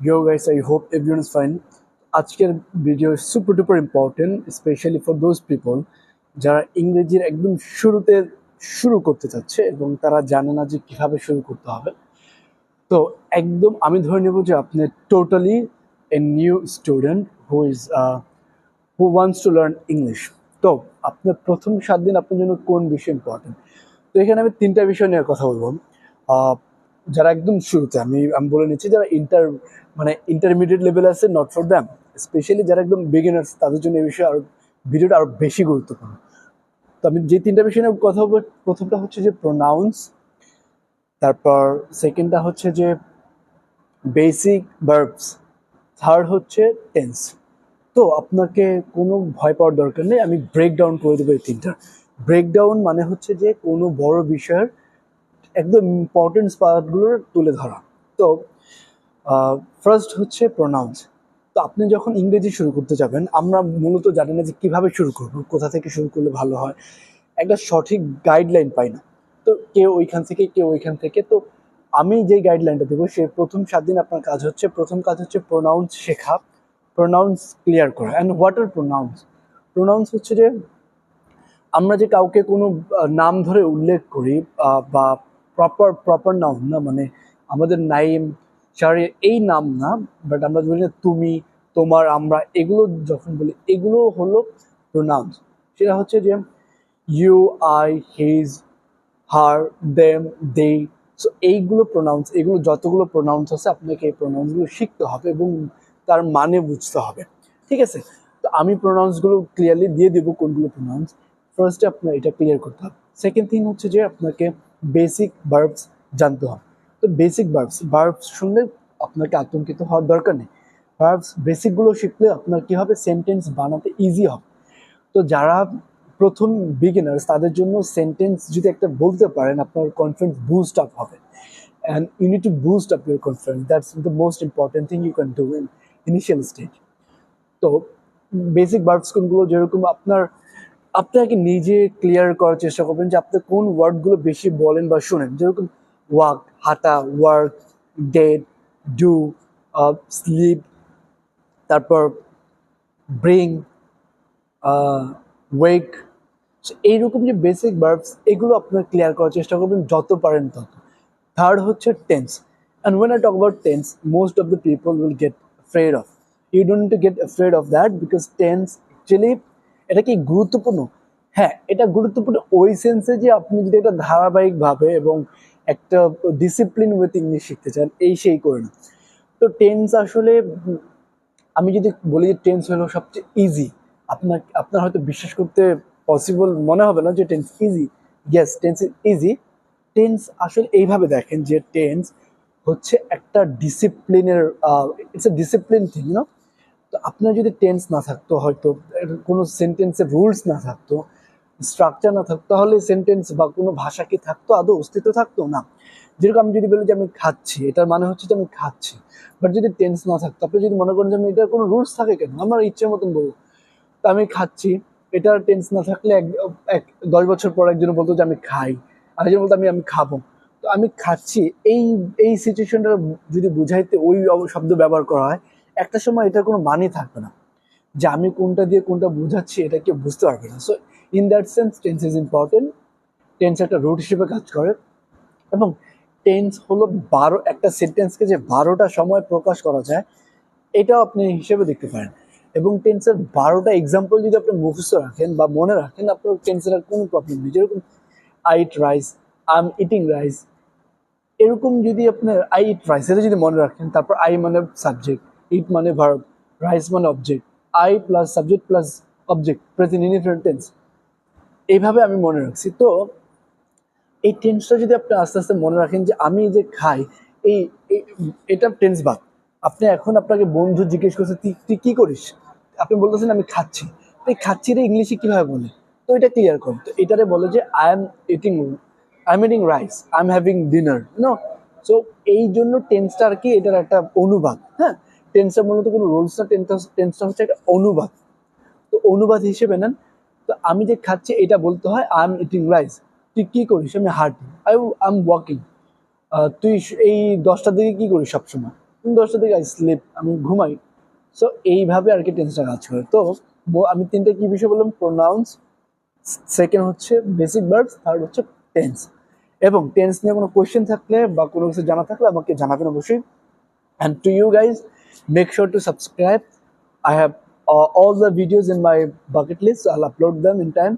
Yo guys, I hope everyone is fine. আজকের video super duper important, specially for those people যারা ইংরেজির একদম শুরুতে শুরু করতে চাচ্ছে এবং তারা জানে না যে কিভাবে শুরু করতে হবে। তো একদম আমি ধরে নেব যে আপনি totally a new student who wants to learn English. তো আপনার প্রথম 7 দিন আপনার জন্য কোন বিষয় ইম্পর্টেন্ট? তো এখানে আমি 3টা বিষয় নিয়ে কথা বলবো। যারা একদম শুরুতে আমি আমি বলে নিচ্ছি, যারা ইন্টারমিডিয়েট লেভেল আছে, নট ফর দ্যাম। স্পেশালি যারা একদম বিগিনার্স তাদের জন্য এই বিষয়ে ভিডিওটা আরো বেশি গুরুত্বপূর্ণ। তো আমি যে 3টা বিষয় নিয়ে কথা বলবো, প্রথমটা হচ্ছে যে প্রোনাউন্স, তারপর সেকেন্ডটা হচ্ছে যে বেসিক ভার্বস, থার্ড হচ্ছে টেন্স। তো আপনাকে কোনো ভয় পাওয়ার দরকার নেই, আমি ব্রেকডাউন করে দেবো এই 3টা। ব্রেকডাউন মানে হচ্ছে যে কোনো বড় বিষয়ের একদম ইম্পর্টেন্স পার্টগুলো তুলে ধরা। তো ফার্স্ট হচ্ছে প্রোনাউন্স। তো আপনি যখন ইংরেজি শুরু করতে যাবেন, আমরা মূলত জানি না যে কীভাবে শুরু করবো, কোথা থেকে শুরু করলে ভালো হয়, একটা সঠিক গাইডলাইন পাই না। তো কেউ ওইখান থেকে কেউ ওইখান থেকে। তো আমি যেই গাইডলাইনটা দেবো, সে প্রথম 7 দিন আপনার প্রথম কাজ হচ্ছে প্রোনাউন্স শেখা, প্রোনাউন্স ক্লিয়ার করা। And what are pronounce? Pronounce হচ্ছে যে আমরা যে কাউকে কোনো নাম ধরে উল্লেখ করি, বা প্রপার নাউন না, মানে আমাদের নাইম শারি এই নাম না, বাট আমরা বলি না তুমি, তোমার, আমরা, এগুলো যখন বলি এগুলো হলো প্রোনাউন্স। সেটা হচ্ছে যে you, I, his, her, them, they. So এইগুলো প্রোনাউন্স, এগুলো যতগুলো প্রোনাউন্স আছে আপনাকে এই প্রোনাউন্সগুলো শিখতে হবে এবং তার মানে বুঝতে হবে। ঠিক আছে? তো আমি প্রোনাউন্সগুলো ক্লিয়ারলি দিয়ে দেবো কোনগুলো প্রোনাউন্স। ফার্স্টে আপনার এটা ক্লিয়ার করতে হবে। সেকেন্ড থিং হচ্ছে যে আপনাকে বেসিক ভার্বস জানতে হবে। তো বেসিক ভার্বস শুনলে আপনাকে আতঙ্কিত হওয়ার দরকার নেই। ভার্বস বেসিকগুলো শিখলে আপনার কী হবে, সেন্টেন্স বানাতে ইজি হবে। তো যারা প্রথম বিগিনার্স তাদের জন্য সেন্টেন্স যদি একটা বলতে পারেন, আপনার কনফিডেন্স বুস্ট আপ হবে। And you need to boost up your confidence, that's the most important thing you can do in initial stage. তো বেসিক ভার্বস কোনগুলো, যেরকম আপনাকে নিজে ক্লিয়ার করার চেষ্টা করবেন যে আপনি কোন ওয়ার্ডগুলো বেশি বলেন বা শোনেন। যেরকম ওয়াক, হাঁটা, ওয়ার্ক, ডেট, ডু, স্লিপ, তারপর ব্রিং, ওয়েক। এইরকম যে বেসিক ভার্বস, এগুলো আপনার ক্লিয়ার করার চেষ্টা করবেন যত পারেন তত। থার্ড হচ্ছে tense. And when I talk about tense, most of the people will get afraid of. You don't need to get afraid of that because tense actually, এটা কি গুরুত্বপূর্ণ? হ্যাঁ, এটা গুরুত্বপূর্ণ ওই সেন্সে যে আপনি যদি এটা ধারাবাহিকভাবে এবং একটা ডিসিপ্লিন উইথ ইংলিশ শিখতে চান, এই সেই করে না। তো টেন্স আসলে আমি যদি বলি যে টেন্স হলো সবচেয়ে ইজি, আপনার হয়তো বিশ্বাস করতে পসিবল মনে হবে না যে tense easy. Yes, tense is easy. Tense আসলে এইভাবে দেখেন যে টেন্স হচ্ছে একটা ডিসিপ্লিনের, it's a discipline thing, you know. তো আপনার যদি টেন্স না থাকতো, হয়তো কোনো সেন্টেন্সের রুলস না থাকতো, স্ট্রাকচার না থাকতো, তাহলে সেন্টেন্স বা কোনো ভাষা কি থাকতো, আদৌ অস্তিত্ব থাকতো না। যেরকম আমি যদি বলি যে আমি খাচ্ছি, এটার মানে হচ্ছে যে আমি খাচ্ছি। বাট যদি টেন্স না থাকতো, আপনি যদি মনে করেন যে আমি এটার কোনো রুলস থাকে কেন, আমার ইচ্ছে মতন বলবো, তো আমি খাচ্ছি, এটার টেন্স না থাকলে 10 বছর পর একজন বলতো যে আমি খাই, আরেকজন বলতো আমি খাবো। তো আমি খাচ্ছি, এই এই সিচুয়েশনটা যদি বুঝাইতে ওই শব্দ ব্যবহার করা হয়, একটা সময় এটার কোনো মানে থাকবে না, যে আমি কোনটা দিয়ে কোনটা বোঝাচ্ছি এটা কেউ বুঝতে পারবে না। So in that sense tense is important. Tense একটা রুট হিসেবে কাজ করে। এবং টেন্স হলো একটা সেন্টেন্সকে যে 12টা সময় প্রকাশ করা যায়, এটাও আপনি হিসেবে দেখতে পারেন। এবং টেন্সের 12টা এক্সাম্পল যদি আপনি মুখস্থ রাখেন বা মনে রাখেন, আপনার টেন্সের আর কোনো প্রবলেম নেই। যেরকম I eat rice, I am eating rice, এরকম যদি আপনার আই ইট রাইস এটা যদি মনে রাখেন, তারপর আই মানে সাবজেক্ট, ইট মানে ভার্ব, রাইস মানে object, I plus subject plus object, present indifferent tense, এইভাবে আমি মনে রাখছি। তো এই টেন্সটা যদি আপনি আস্তে আস্তে মনে রাখেন যে আমি যে খাই, এই এটা টেন্স বাদ। আপনি এখন আপনাকে বন্ধু জিজ্ঞেস করছে তুই কি করিস, আপনি বলতেছেন আমি খাচ্ছি। তো এই খাচ্ছি রে ইংলিশে কিভাবে বলে? তো এটা ক্লিয়ার করুন। তো এটারে বলে যে I am eating rice, I am having dinner, no. So এই জন্য টেন্সটা আর কি, এটার একটা অনুবাদ। হ্যাঁ, টেন্সটা মূলত কোনো রুলস না, টেন্সটা হচ্ছে একটা অনুবাদ। তো অনুবাদ হিসেবে নেন। তো আমি যে খাচ্ছি এটা বলতে হয় আই এম ইটিং রাইস। তুই কি করিস? আমি হাঁটি, আই এম ওয়াকিং। তুই এই 10টার দিকে কি করিস সবসময়? 10টা থেকে আই স্লিপ, আমি ঘুমাই। সো এইভাবে আর কি টেন্সটা কাজ করে। তো আমি তিনটা কি বিষয় বললাম, প্রোনাউন্স, সেকেন্ড হচ্ছে বেসিক ভার্বস, থার্ড হচ্ছে টেন্স। এবং টেন্স নিয়ে কোনো কোয়েশ্চেন থাকলে বা কোনো কিছু জানা থাকলে আমাকে জানাবেন অবশ্যই। And to you guys, make sure to subscribe. I have all the videos in my bucket list, so I'll upload them in time.